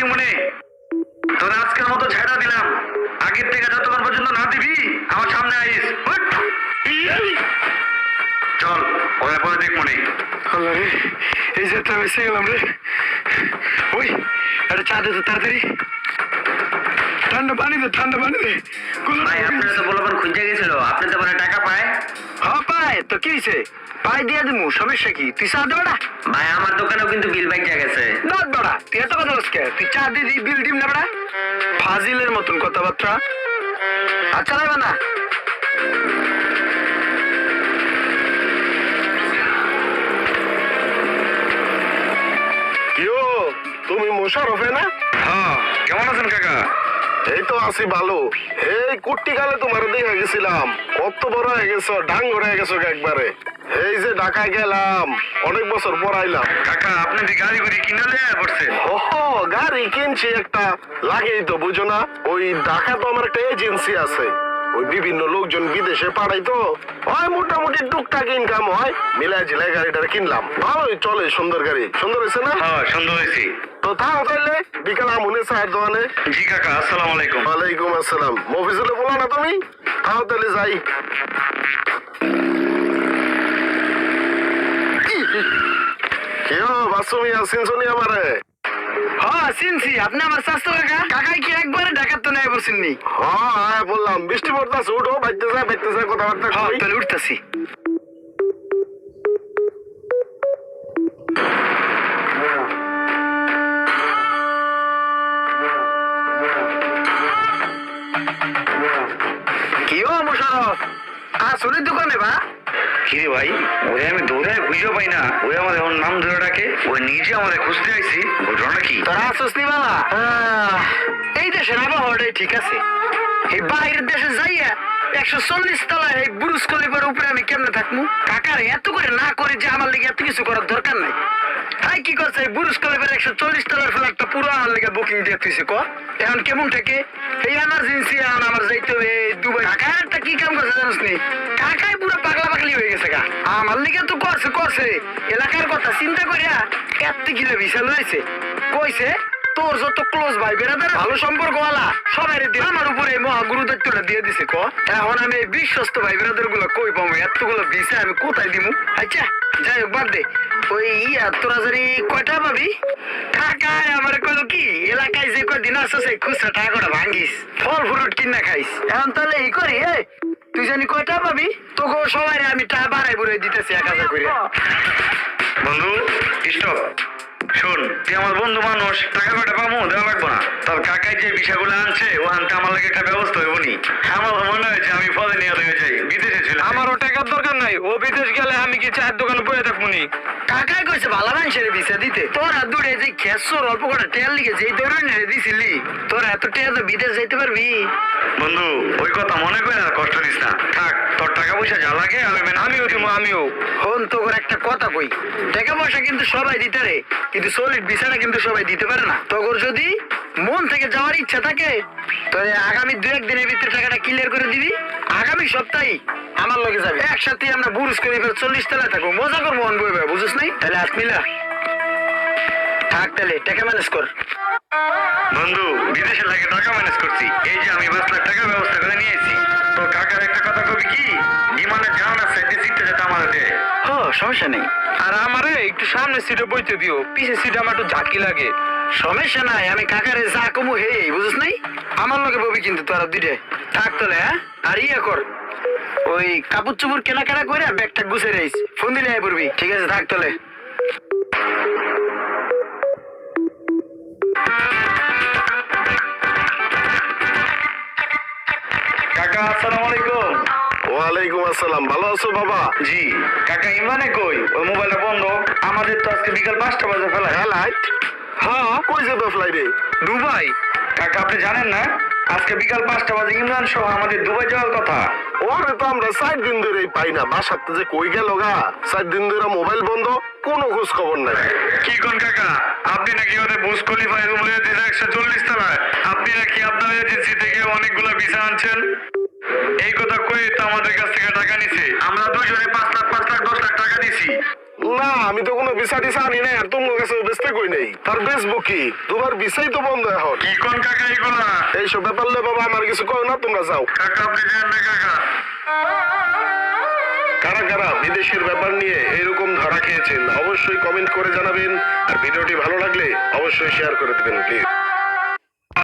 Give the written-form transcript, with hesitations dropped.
দিব মনে তোর আজকের মতো ছেড়া দিলাম। আগের থেকে যতক্ষণ পর্যন্ত না দিবি আমার সামনে আইস। চল ওরা পরে দেখ মনে। আল্লাহ রে, এই যে তো এসে গেলাম রে। ওই একটা চা দে তো তাড়াতাড়ি। ঠান্ডা পানি দে, ঠান্ডা পানি দে। ভাই আপনারা তো বলবেন খুঁজে গেছিল, আপনি তো বলে টাকা পায়। হ্যাঁ পায় তো কি হয়েছে, পাই দিয়ে দিমু, সমস্যা কি? তুই চা দে বেড়া। ভাই আমার দোকানেও কিন্তু বিল বাইক গেছে। না বেড়া, তুই এত কথা বলছিস কে? তুই চা দিয়ে বিল দিম না বেড়া, ফাজিলের মতন কথাবার্তা। আচ্ছা লাগবে না। কিও তুমি মোশারফে না? হ্যাঁ, কেমন আছেন কাকা? এই তো আছি ভালো। এই কুট্টি কালে তোমার দেখে গেছিলাম, কত বড় হয়ে গেছো, ডাঙ্গর হয়ে গেছো একবারে। এই যে ঢাকায় গেলাম, অনেক বছর পর আইলাম। কাকা আপনি যে গাড়ি গুড়ি কিনে পড়ছেন? ওহো, গাড়ি কিনছি একটা, লাগেই তো বুঝো না। ওই ঢাকা তো আমার একটা এজেন্সি আছে, ওই বিভিন্ন লোকজন বিদেশে পাঠাই তো, হয় মোটামুটি টুকটাক ইনকাম হয়, মিলাই ঝিলাই গাড়িটা কিনলাম। ভালোই চলে, সুন্দর গাড়ি। সুন্দর হয়েছে না? হ্যাঁ সুন্দর হয়েছি। তো থাকো তাইলে, বিকাল আমুনে চায়ের দোকানে। জি কাকা, আসসালামু আলাইকুম। ওয়ালাইকুম আসসালাম। মফিজুলে বলো না তুমি? তাও তাহলে যাই। কেউ বাসুমি আসিন শুনি আমারে? হ্যাঁ চিনছি, আপনি আমার স্বাস্থ্য কাকা। কাকাই কি একবারে ঢাকার তো নেই বলছেননি? হ্যাঁ বললাম, বৃষ্টি পড়তেছে, উঠো, বাইতে যায় কথাবার্তা হ্যাঁ কই। তাহলে উঠতেছি। কি ও মোশারফ, আসলের দোকানে বা? কিরে ভাই, ওই আমি দৌড়ায় বুঝেও পাই না, ওই আমাদের এখন নাম ধরে ডাকে, ওই নিজে আমাদের খুঁজতে আইছি, ঘটনা কি? তোরা আসছিস নি বাবা? এই দেশের আবহাওয়াটাই ঠিক আছে, এই বাইরের দেশে যাইয়া 140 তলায় এই বুরুজ খলিফার উপরে আমি কেমনে থাকবো? কাকার এত করে না করে যে আমার লিগে এত কিছু করার দরকার নাই। তাই কি করছে, বুরুজ খলিফার 140 তলার ফ্ল্যাটটা পুরো আমার লিগে বুকিং দিয়ে তুইছে। ক এখন কেমন থাকে এই এমার্জেন্সি, এখন আমার যাইতে হবে দুবাই। কাকা একটা কি কাম করছে জানিস নি? কাকাই পুরো পাগলা পাগলি হয়ে গেছে গা। আমার লিগে তো করছে এলাকার কথা চিন্তা করিয়া এত কিলো বিশাল হয়েছে। কইছে তোর যত ক্লোজ ভাই বেড়াদার ভালো সম্পর্ক ওয়ালা সবাই দিয়ে আমার উপরে মহাগুরু দায়িত্বটা দিয়ে দিছে। ক এখন আমি এই বিশ্বস্ত ভাই বেড়াদার গুলো কই পাবো? এতগুলো ভিসা আমি কোথায় দিমু? আচ্ছা যাই হোক বাদ দে। ওই তোরা জানি কয়টা পাবি? কাকায় আমার কইলো কি, এলাকায় যে কয়দিন আসছে সেই খুচরা টাকা করে ভাঙ্গিস, ফল ফ্রুট কিনা খাইস। এখন তাহলে এই করি, তুই জানি কয়টা পাবি? তোকে সবাই আমি টাকা বাড়াই বুড়াই দিতেছি 1000 করে। বন্ধু স্টপ, শোন, তুই আমার বন্ধু মানুষ, টাকা কয়টা পাবো দেওয়া লাগবো না। তোর কাকাই যে বিষয়গুলো আনছে ও আনতে আমার লাগে একটা ব্যবস্থা হইব নি। আমার মনে হয়েছে আমি পদে নিয়ে লেগে যাই, বিদেশে ছিল। আমারও টাকার দরকার নাই, ও বিদেশ গেলে আমি কি চায়ের দোকানে বসে থাকবো নি? কাকাই কইছে ভালো মানুষের ভিসা দিতে। তোরা দূরে যে খেসর অল্প করে তেল লিগে যেই ধরনের দিছিলি, তোরা এত টাকা তো বিদেশ যাইতে পারবি? বন্ধু ওই কথা মনে করে আর কষ্ট দিস না, থাক, তোর টাকা পয়সা যা লাগে আমিও দিব। আমিও হন তোর একটা কথা কই, টাকা পয়সা কিন্তু সবাই দিতে রে, কিন্তু সলিড ভিসাটা কিন্তু সবাই দিতে পারে না। তোর যদি মন থেকে যাওয়ার ইচ্ছা থাকে তাহলে আগামী 2-1 দিনের ভিতরে টাকাটা ক্লিয়ার করে দিবি। আগামী সপ্তাহে আমার লগে যাবে, একসাথে আমরা বুরুজ খলিফার 40 তলায় থাকবো, মজা করবো অন বইবে, বুঝিস নাই? তাহলে হাত মিলা থাক, তাহলে টাকা ম্যানেজ কর। বন্ধু বিদেশে লাগে টাকা ম্যানেজ করছি, এই যে আমি 5 লাখ টাকার ব্যবস্থা করে নিয়ে এসেছি। তো কাকার একটা কথা কবি কি, বিমানের জাহাজ সাইডে সিটে যেতে আমার দে। ও সমস্যা নেই। আর আমারে একটু সামনে সিটে বইতে দিও, পিছের সিটে আমার একটু ঝাঁকি লাগে। সমস্যা নাই, আমি কাকারে যা কমু হে, বুঝিস নাই? আমার লগে ববি কিন্তু তোরা দুইটা থাক তোলে। আর কর, ওই কাপড় চুপুর কেনাকাটা করে ব্যাগটা গুছে রাইস, ফোন দিলে আয় পড়বি। ঠিক আছে থাক তোলে। কাকা আসসালামু আলাইকুম। ওয়ালাইকুম আসসালাম। ভালো আছো বাবা? জি কাকা, ইমানে কই? ওই মোবাইলটা বন্ধ, আমাদের তো আজকে বিকাল 5টা বাজে ফেলা। লাইট? হ্যাঁ, কই যাবে ফ্লাইটে? দুবাই। কাকা আপনি জানেন না, আজকে বিকাল 5টা বাজে ইমরান সহ আমাদের দুবাই যাওয়ার কথা। ওরে তো আমরা 4 দিন ধরেই পাই না, বাসাতে যে কই গেল গা। 4 দিন ধরে মোবাইল বন্ধ, কোনো খোঁজ খবর নাই। কি কোন কাকা, আপনি নাকি ওদের বুর্জ খলিফায় রুম লয়ে দিয়েছে 140 তলায়, আপনি নাকি আপনার এজেন্সি থেকে অনেকগুলো ভিসা আনছেন, এই কথা কই তো আমাদের কাছ থেকে টাকা নিছে। আমরা দুজনে 5 লাখ 10 লাখ টাকা দিছি। না, আমি তো কোনো ভিসা টিসা আনি নাই, আর তোমার কাছে বেচতে কই নেই তার ফেসবুক কি তোমার বিষয় তো বন্ধ এখন কি কোন কাকা এগুলা? এইসব ব্যাপার লে বাবা আমার কিছু কয় না, তোমরা যাও। কাকা আপনি যান না কাকা। কারা কারা বিদেশের ব্যাপার নিয়ে এরকম ধরা খেয়েছেন অবশ্যই কমেন্ট করে জানাবেন, আর ভিডিওটি ভালো লাগলে অবশ্যই শেয়ার করে দিবেন প্লিজ।